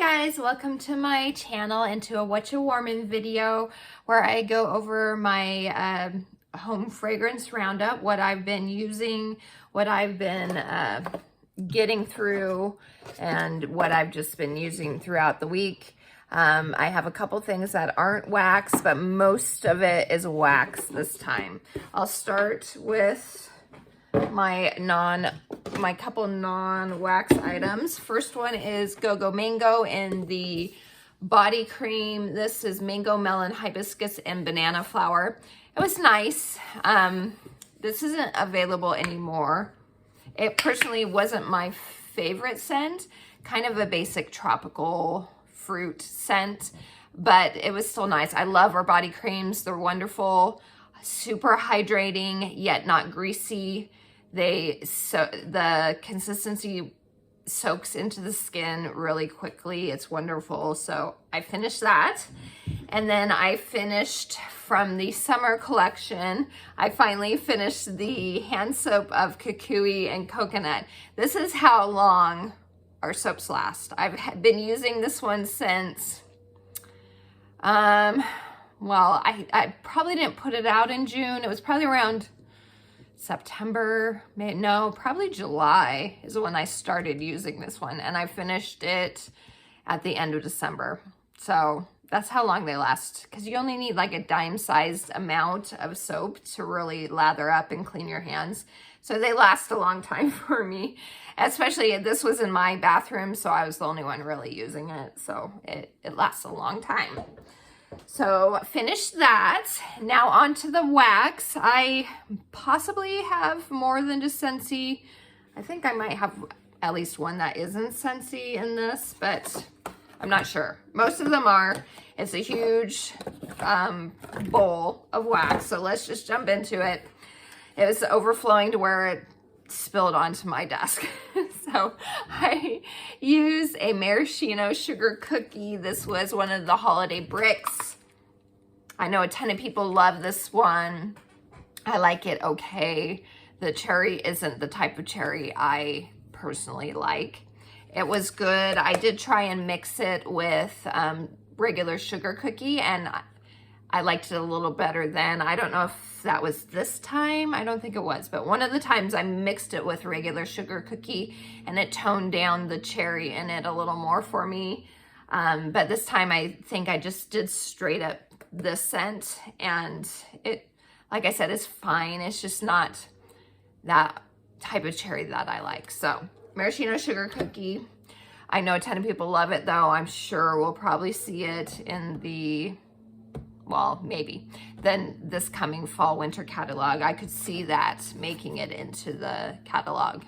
guys, welcome to my channel and to a Whatcha Warming video where I go over my home fragrance roundup, what I've been using, what I've been getting through, and what I've just been using throughout the week. I have a couple things that aren't wax, but most of it is wax this time. I'll start with my couple non-wax items. First one is Go-Go Mango in the body cream. This is mango, melon, hibiscus, and banana flower. It was nice. This isn't available anymore. It personally wasn't my favorite scent, kind of a basic tropical fruit scent, but it was still nice. I love our body creams. They're wonderful, super hydrating, yet not greasy. The consistency soaks into the skin really quickly. It's wonderful. So I finished that. And then I finished from the summer collection, I finally finished the hand soap of kukui and coconut. This is how long our soaps last. I've been using this one since, well, I probably didn't put it out in June. It was probably around September, probably July is when I started using this one, and I finished it at the end of December. So that's how long they last, because you only need like a dime-sized amount of soap to really lather up and clean your hands. So they last a long time for me, especially this was in my bathroom, so I was the only one really using it. So it lasts a long time. So finished that. Now on to the wax. I possibly have more than just Scentsy. I think I might have at least one that isn't Scentsy in this, but I'm not sure. Most of them are. It's a huge bowl of wax, so let's just jump into it. It was overflowing to where it spilled onto my desk. So I use a maraschino sugar cookie. This was one of the holiday bricks. I know a ton of people love this one. I like it okay. The cherry isn't the type of cherry I personally like. It was good. I did try and mix it with regular sugar cookie, and I liked it a little better then. I don't know if that was this time. I don't think it was, but one of the times I mixed it with regular sugar cookie and it toned down the cherry in it a little more for me. But this time I think I just did straight up this scent, and it, like I said, is fine. It's just not that type of cherry that I like. So maraschino sugar cookie. I know a ton of people love it though. I'm sure we'll probably see it in the, well, maybe then this coming fall winter catalog. I could see that making it into the catalog.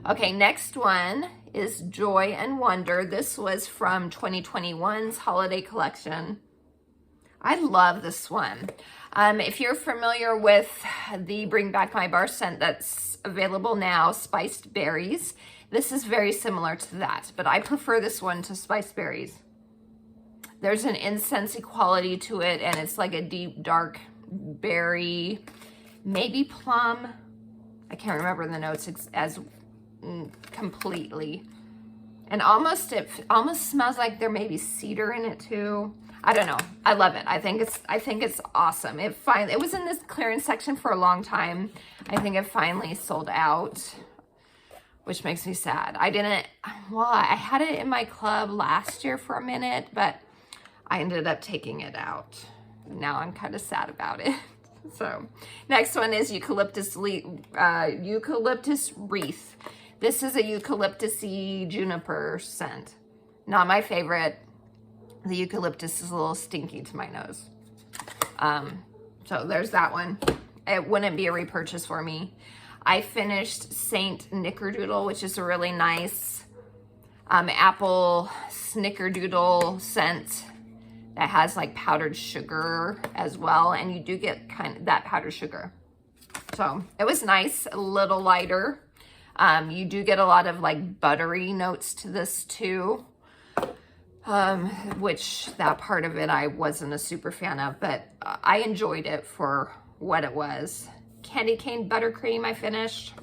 Okay, next one is Joy and Wonder. This was from 2021's holiday collection. I love this one. If you're familiar with the Bring Back My Bar scent that's available now, Spiced Berries, this is very similar to that, but I prefer this one to Spiced Berries. There's an incensey quality to it, and it's like a deep, dark berry, maybe plum. I can't remember the notes completely. And it almost smells like there may be cedar in it too. I don't know. I love it. I think it's awesome. It was in this clearance section for a long time. I think it finally sold out, which makes me sad. I had it in my club last year for a minute, but I ended up taking it out. Now I'm kind of sad about it. So next one is eucalyptus wreath. This is a eucalyptus-y juniper scent. Not my favorite. The eucalyptus is a little stinky to my nose. So there's that one. It wouldn't be a repurchase for me. I finished Saint Snickerdoodle, which is a really nice apple snickerdoodle scent that has like powdered sugar as well, and you do get kind of that powdered sugar. So it was nice, a little lighter. You do get a lot of like buttery notes to this too, which that part of it I wasn't a super fan of, but I enjoyed it for what it was. Candy cane buttercream I finished.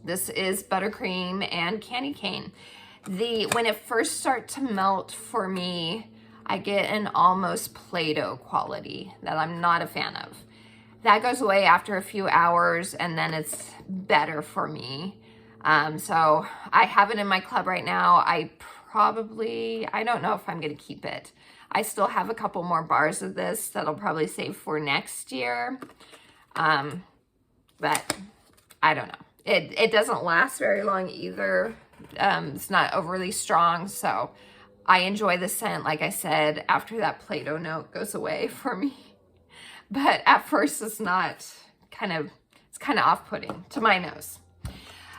This is buttercream and candy cane. When it first starts to melt for me, I get an almost Play-Doh quality that I'm not a fan of. That goes away after a few hours, and then it's better for me. So I have it in my club right now. I don't know if I'm gonna keep it. I still have a couple more bars of this that I'll probably save for next year. But I don't know. It doesn't last very long either. It's not overly strong, so I enjoy the scent, like I said, after that Play-Doh note goes away for me. But at first it's kind of off-putting to my nose.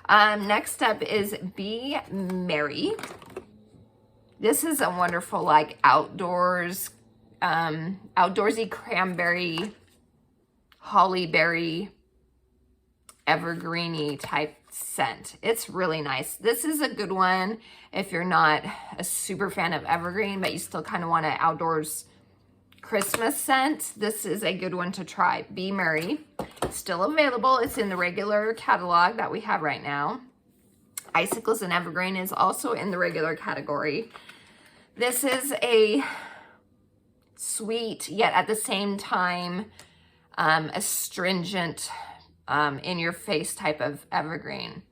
Next up is Be Merry. This is a wonderful, like, outdoorsy cranberry, hollyberry, evergreeny type scent. It's really nice. This is a good one if you're not a super fan of evergreen, but you still kind of want an outdoors Christmas scent. This is a good one to try. Be Merry. It's still available. It's in the regular catalog that we have right now. Icicles and Evergreen is also in the regular category. This is a sweet, yet at the same time, astringent, in your face type of evergreen.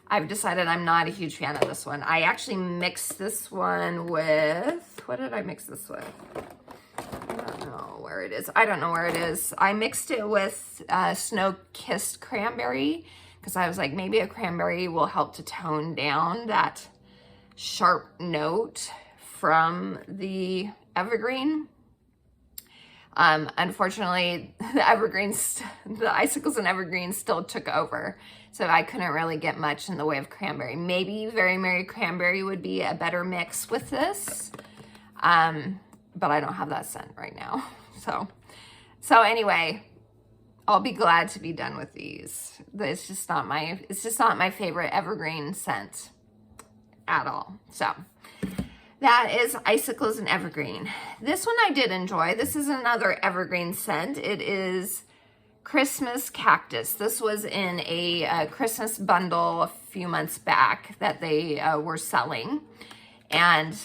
I've decided I'm not a huge fan of this one. I actually mixed this one with, what did I mix this with? I don't know where it is. I mixed it with Snow-Kissed Cranberry because I was like, maybe a cranberry will help to tone down that sharp note from the evergreen. Unfortunately, the icicles and evergreens still took over, so I couldn't really get much in the way of cranberry. Maybe Very Merry Cranberry would be a better mix with this, but I don't have that scent right now. So anyway, I'll be glad to be done with these. It's just not my favorite evergreen scent at all. So that is Icicles and Evergreen. This one I did enjoy. This is another evergreen scent. It is Christmas Cactus. This was in a Christmas bundle a few months back that they were selling. And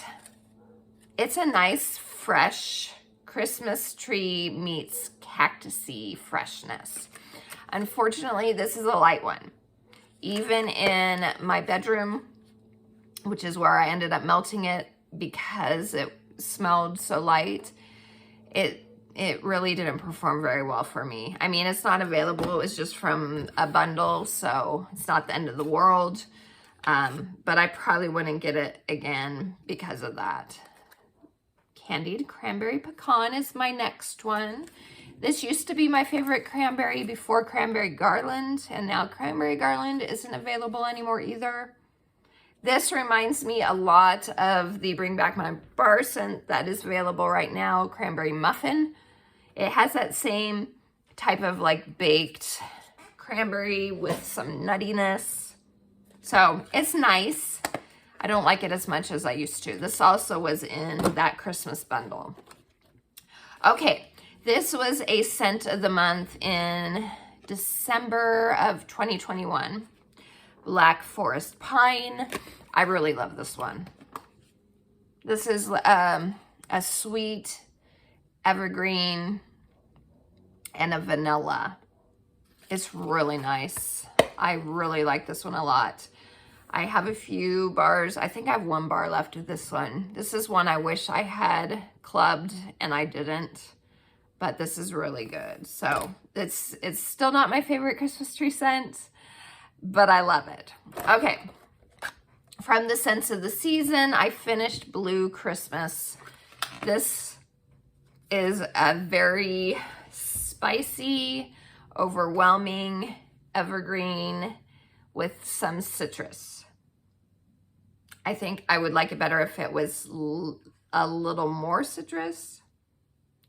it's a nice, fresh Christmas tree meets cactusy freshness. Unfortunately, this is a light one. Even in my bedroom, which is where I ended up melting it, because it smelled so light, it really didn't perform very well for me. I mean, it's not available. It was just from a bundle, so it's not the end of the world. But I probably wouldn't get it again because of that. Candied Cranberry Pecan is my next one. This used to be my favorite cranberry before Cranberry Garland, and now Cranberry Garland isn't available anymore either. This reminds me a lot of the Bring Back My Bar scent that is available right now, Cranberry Muffin. It has that same type of like baked cranberry with some nuttiness. So it's nice. I don't like it as much as I used to. This also was in that Christmas bundle. Okay, this was a scent of the month in December of 2021. Black Forest Pine. I really love this one. This is a sweet evergreen and a vanilla. It's really nice. I really like this one a lot. I have a few bars. I think I have one bar left of this one. This is one I wish I had clubbed and I didn't, but this is really good. So it's still not my favorite Christmas tree scent, but I love it. Okay, from the scents of the season, I finished Blue Christmas. This is a very spicy, overwhelming evergreen with some citrus. I think I would like it better if it was a little more citrus.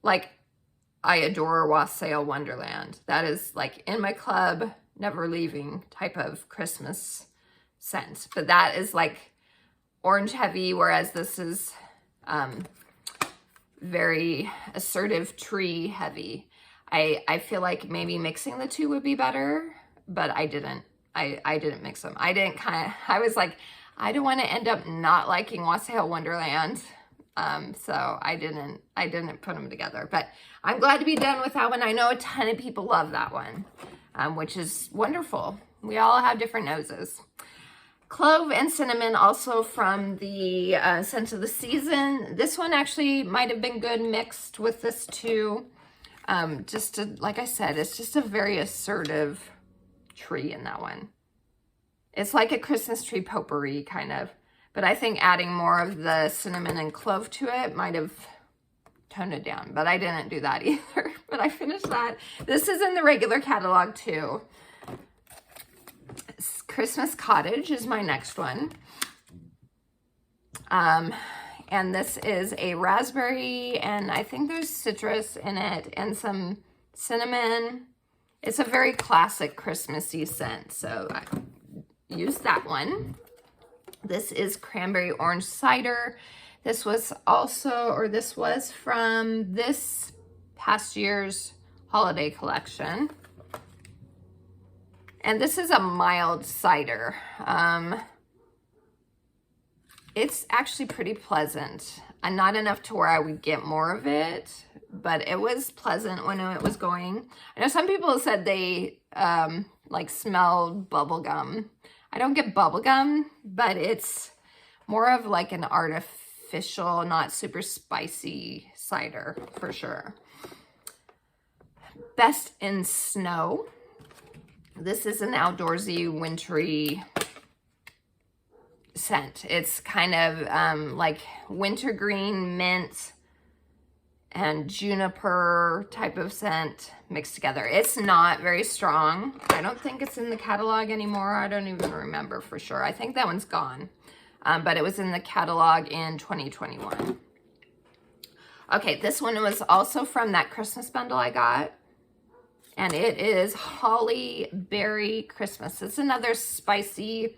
Like, I adore Wassail Wonderland. That is like in my club, never leaving type of Christmas scent. But that is like orange heavy, whereas this is very assertive tree heavy. I feel like maybe mixing the two would be better, but I didn't. I didn't mix them. I was like, I don't want to end up not liking Wassail Wonderland. So I didn't put them together, but I'm glad to be done with that one. I know a ton of people love that one, which is wonderful. We all have different noses. Clove and cinnamon, also from the Scent of the Season. This one actually might have been good mixed with this too. Like I said, it's just a very assertive tree in that one. It's like a Christmas tree potpourri kind of, but I think adding more of the cinnamon and clove to it might have toned it down, but I didn't do that either. But I finished that. This is in the regular catalog too. Christmas Cottage is my next one. And this is a raspberry, and I think there's citrus in it and some cinnamon. It's a very classic Christmassy scent, so I used that one. This is cranberry orange cider. This was from this past year's holiday collection. And this is a mild cider. It's actually pretty pleasant. And not enough to where I would get more of it, but it was pleasant when it was going. I know some people said they like smelled bubble gum. I don't get bubble gum, but it's more of like an artificial, not super spicy cider for sure. Best in Snow. This is an outdoorsy, wintry scent. It's kind of like wintergreen, mint, and juniper type of scent mixed together. It's not very strong. I don't think it's in the catalog anymore. I don't even remember for sure. I think that one's gone, but it was in the catalog in 2021. Okay, this one was also from that Christmas bundle I got, and it is Holly Berry Christmas. It's another spicy,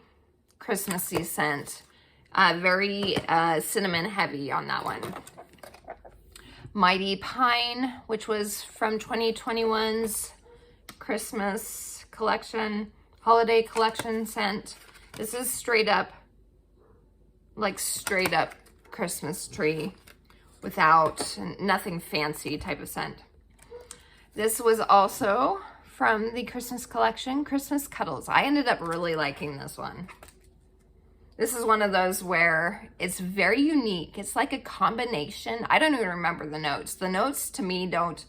Christmassy scent. Very cinnamon heavy on that one. Mighty Pine, which was from 2021's Christmas collection, holiday collection scent. This is straight up Christmas tree without nothing fancy type of scent. This was also from the Christmas collection, Christmas Cuddles. I ended up really liking this one. This is one of those where it's very unique. It's like a combination. I don't even remember the notes. The notes to me don't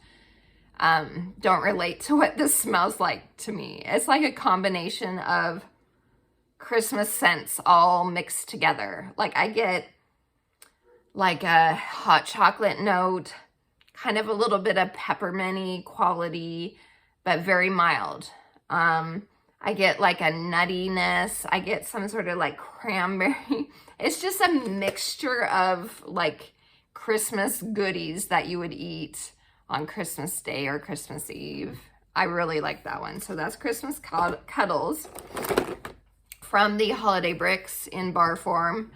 relate to what this smells like to me. It's like a combination of Christmas scents all mixed together. Like I get like a hot chocolate note, kind of a little bit of pepperminty quality, but very mild. I get like a nuttiness. I get some sort of like cranberry. It's just a mixture of like Christmas goodies that you would eat on Christmas Day or Christmas Eve. I really like that one. So that's Christmas Cuddles. From the Holiday Bricks in bar form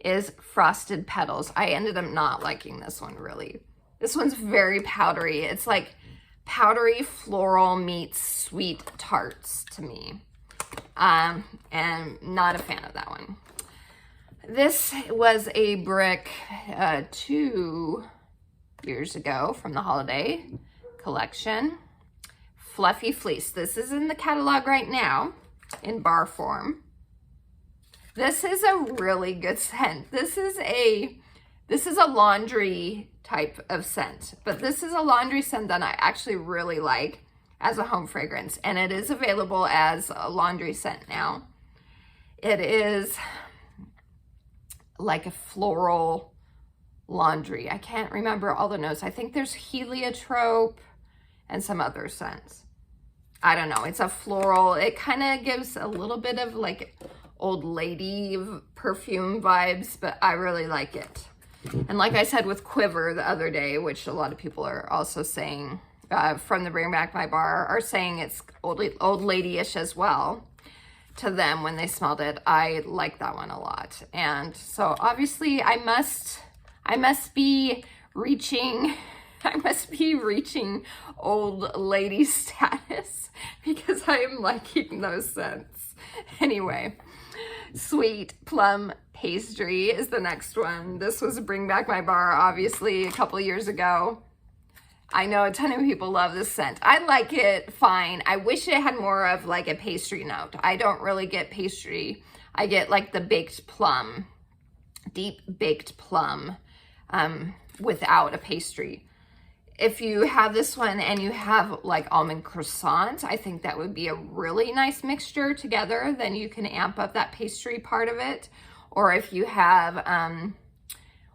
is Frosted Petals. I ended up not liking this one really. This one's very powdery. It's like powdery floral meets sweet tarts to me. And not a fan of that one. This was a brick 2 years ago from the holiday collection. Fluffy Fleece. This is in the catalog right now in bar form. This is a really good scent. This is a laundry type of scent, but this is a laundry scent that I actually really like as a home fragrance, and it is available as a laundry scent now. It is like a floral laundry. I can't remember all the notes. I think there's heliotrope and some other scents. I don't know. It's a floral. It kind of gives a little bit of like old lady perfume vibes, but I really like it. And like I said with Quiver the other day, which a lot of people are also saying from the Bring Back My Bar are saying it's old lady-ish as well to them when they smelled it. I like that one a lot. And so obviously I must be reaching old lady status because I am liking those scents. Anyway, Sweet plum pastry is the next one. This was Bring Back My Bar, obviously, a couple years ago. I know a ton of people love this scent. I like it fine. I wish it had more of like a pastry note. I don't really get pastry. I get like the baked plum, deep baked plum, without a pastry. If you have this one and you have like almond croissants, I think that would be a really nice mixture together. Then you can amp up that pastry part of it. Or if you have,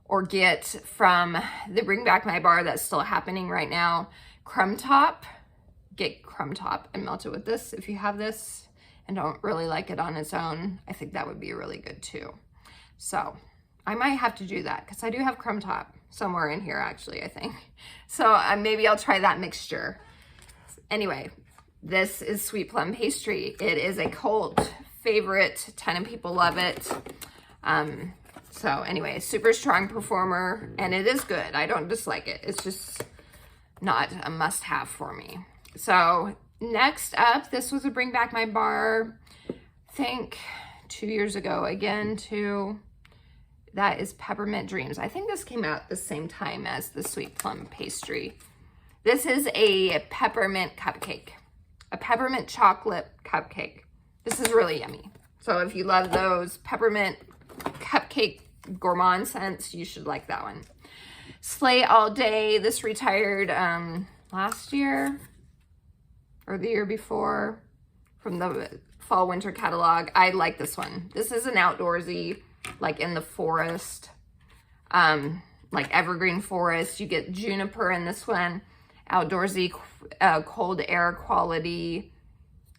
or get from the Bring Back My Bar that's still happening right now, crumb top, get crumb top and melt it with this. If you have this and don't really like it on its own, I think that would be really good too. So I might have to do that because I do have crumb top somewhere in here actually, I think. So maybe I'll try that mixture. Anyway, this is Sweet Plum Pastry. It is a cult favorite. A ton of people love it. So anyway, super strong performer, and it is good. I don't dislike it. It's just not a must-have for me. So next up, this was a Bring Back My Bar, I think 2 years ago again too. That is Peppermint Dreams. I think this came out the same time as the Sweet Plum Pastry. This is a peppermint cupcake, a peppermint chocolate cupcake. This is really yummy. So if you love those peppermint cupcake gourmand scents, you should like that one. Slay All Day. This retired last year or the year before from the fall winter catalog. I like this one. This is an outdoorsy, like in the forest, like evergreen forest. You get juniper in this one, outdoorsy, cold air quality,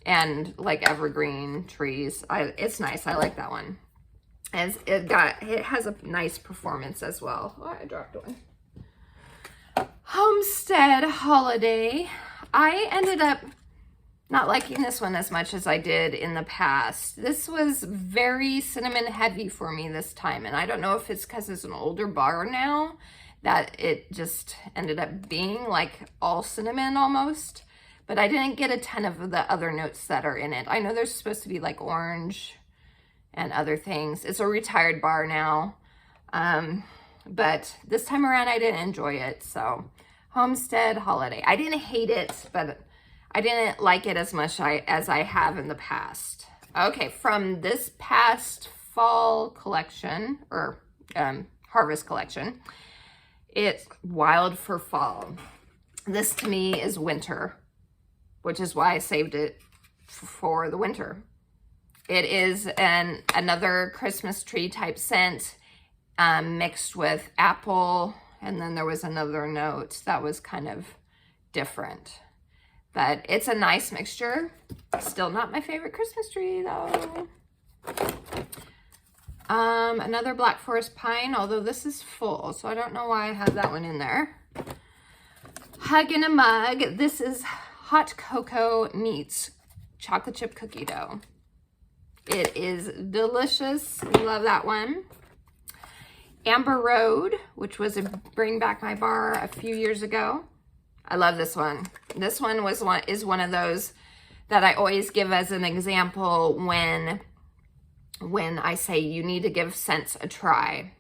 and like evergreen trees. It's nice. I like that one. As it has a nice performance as well. Oh, I dropped one. Homestead Holiday. I ended up not liking this one as much as I did in the past. This was very cinnamon heavy for me this time, and I don't know if it's because it's an older bar now that it just ended up being like all cinnamon almost, but I didn't get a ton of the other notes that are in it. I know there's supposed to be like orange and other things. It's a retired bar now, but this time around I didn't enjoy it. So Homestead Holiday. I didn't hate it, but I didn't like it as much as I have in the past. Okay, from this past fall collection, or harvest collection, it's Wild for Fall. This to me is winter, which is why I saved it for the winter. It is another Christmas tree type scent mixed with apple, and then there was another note that was kind of different. But it's a nice mixture. Still not my favorite Christmas tree though. Another Black Forest Pine, although this is full, so I don't know why I have that one in there. Hug in a Mug. This is hot cocoa meets chocolate chip cookie dough. It is delicious. Love that one. Amber Road, which was a Bring Back My Bar a few years ago. I love this one. This one is one of those that I always give as an example when I say you need to give scents a try,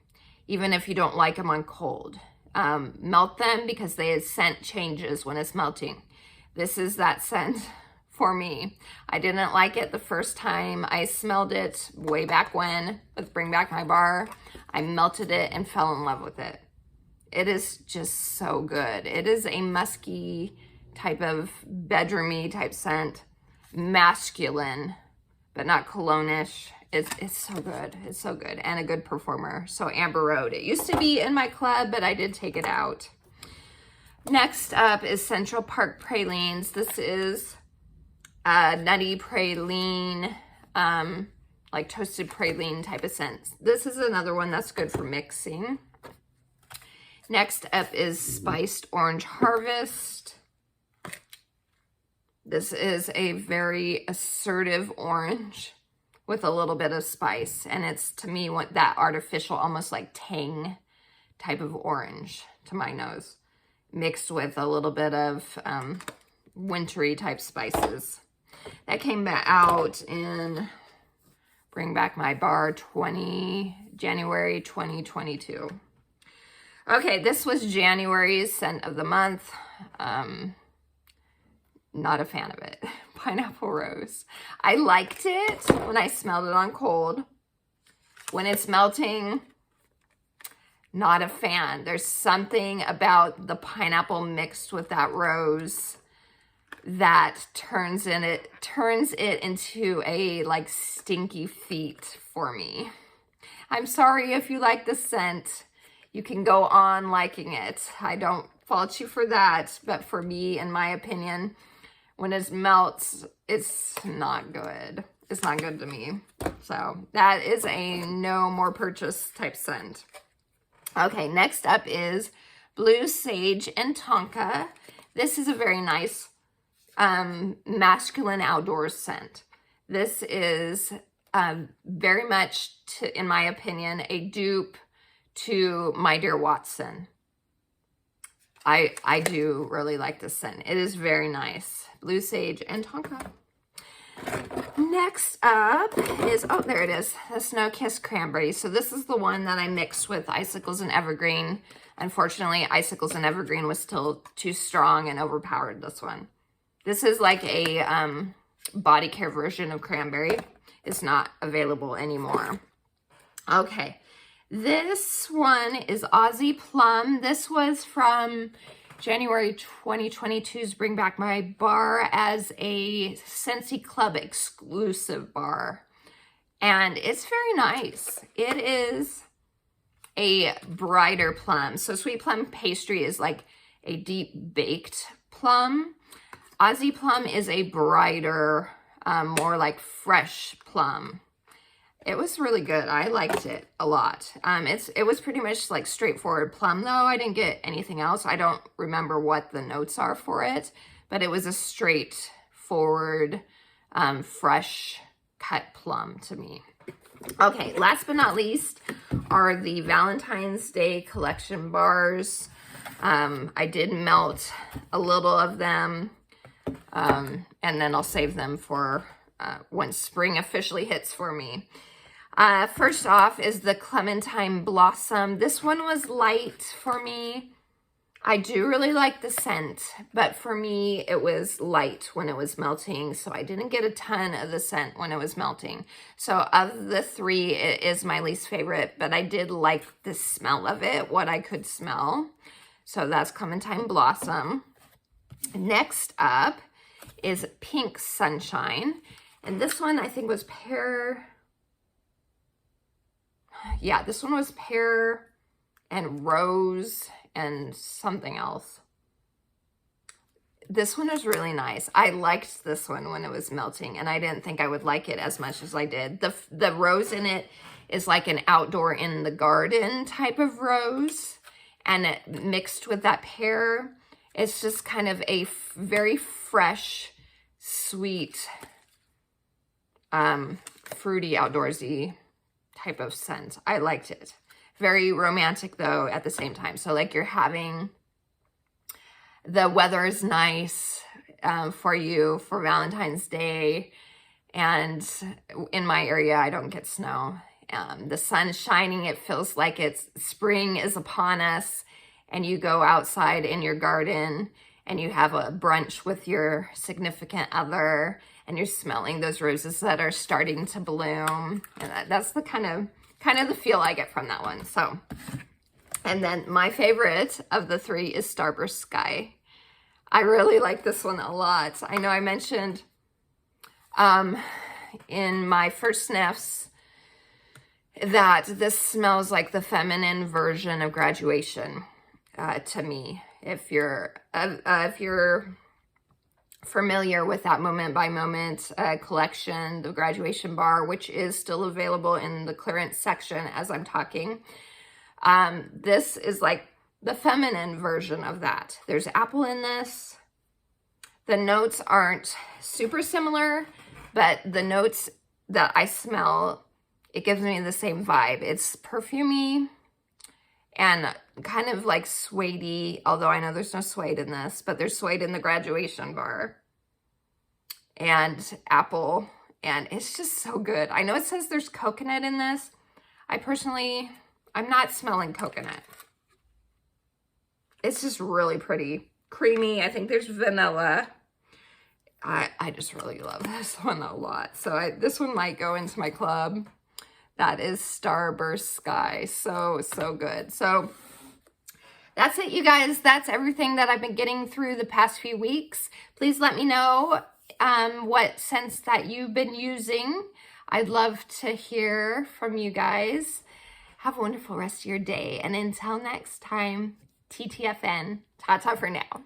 even if you don't like them on cold. Melt them because the scent changes when it's melting. This is that scent for me. I didn't like it the first time I smelled it way back when with Bring Back My Bar. I melted it and fell in love with it. It is just so good. It is a musky type of bedroomy type scent, masculine, but not cologne-ish. It's so good. It's so good and a good performer. So Amber Road. It used to be in my club, but I did take it out. Next up is Central Park Pralines. This is nutty praline, like toasted praline type of scent. This is another one that's good for mixing. Next up is Spiced Orange Harvest. This is a very assertive orange with a little bit of spice, and it's, to me, what that artificial, almost like tang type of orange to my nose, mixed with a little bit of wintry type spices. That came out in Bring Back My Bar January 2022. Okay, this was January's scent of the month. Not a fan of it. Pineapple Rose. I liked it when I smelled it on cold. When it's melting, not a fan. There's something about the pineapple mixed with that rose that turns it into a like stinky feet for me. I'm sorry if you like the scent. You can go on liking it. I don't fault you for that, but for me, in my opinion, when it melts, it's not good. It's not good to me. So that is a no more purchase type scent. Okay, next up is Blue Sage and Tonka. This is a very nice masculine outdoors scent. This is very much, in my opinion, a dupe to My Dear Watson. I do really like this scent. It is very nice. Blue Sage and Tonka. Next up is, oh, there it is, the Snow Kiss Cranberry. So this is the one that I mixed with Icicles and Evergreen. Unfortunately, Icicles and Evergreen was still too strong and overpowered this one. This is like a body care version of cranberry. It's not available anymore. Okay, this one is Aussie Plum. This was from January 2022's Bring Back My Bar as a Scentsy Club exclusive bar. And it's very nice. It is a brighter plum. So sweet plum pastry is like a deep baked plum. Aussie Plum is a brighter, more like fresh plum. It was really good. I liked it a lot. It was pretty much like straightforward plum though. I didn't get anything else. I don't remember what the notes are for it, but it was a straightforward, fresh cut plum to me. Okay, last but not least are the Valentine's Day collection bars. I did melt a little of them, and then I'll save them for when spring officially hits for me. First off is the Clementine Blossom. This one was light for me. I do really like the scent, but for me, it was light when it was melting, so I didn't get a ton of the scent when it was melting. So of the three, it is my least favorite, but I did like the smell of it, what I could smell. So that's Clementine Blossom. Next up is Pink Sunshine, and this one I think was pear. Yeah, this one was pear and rose and something else. This one is really nice. I liked this one when it was melting, and I didn't think I would like it as much as I did. The rose in it is like an outdoor in the garden type of rose, and it mixed with that pear, it's just kind of a very fresh, sweet, fruity, outdoorsy type of scent. I liked it. Very romantic though at the same time. So like you're having, the weather is nice for you for Valentine's Day. And in my area, I don't get snow. The sun's shining. It feels like spring is upon us. And you go outside in your garden and you have a brunch with your significant other and you're smelling those roses that are starting to bloom. And that's the kind of the feel I get from that one. So, and then my favorite of the three is Starburst Sky. I really like this one a lot. I know I mentioned in my first sniffs that this smells like the feminine version of Graduation to me. If you're familiar with that Moment by Moment collection, the Graduation bar, which is still available in the clearance section as I'm talking. This is like the feminine version of that. There's apple in this. The notes aren't super similar, but the notes that I smell, it gives me the same vibe. It's perfumey and kind of like suede-y, although I know there's no suede in this, but there's suede in the Graduation bar. And apple and it's just so good. I know it says there's coconut in this. I'm not smelling coconut. It's just really pretty. Creamy. I think there's vanilla. I just really love this one a lot. So this one might go into my club. That is Starburst Sky. So, so good. So that's it, you guys. That's everything that I've been getting through the past few weeks. Please let me know what scents that you've been using. I'd love to hear from you guys. Have a wonderful rest of your day. And until next time, TTFN. Ta-ta for now.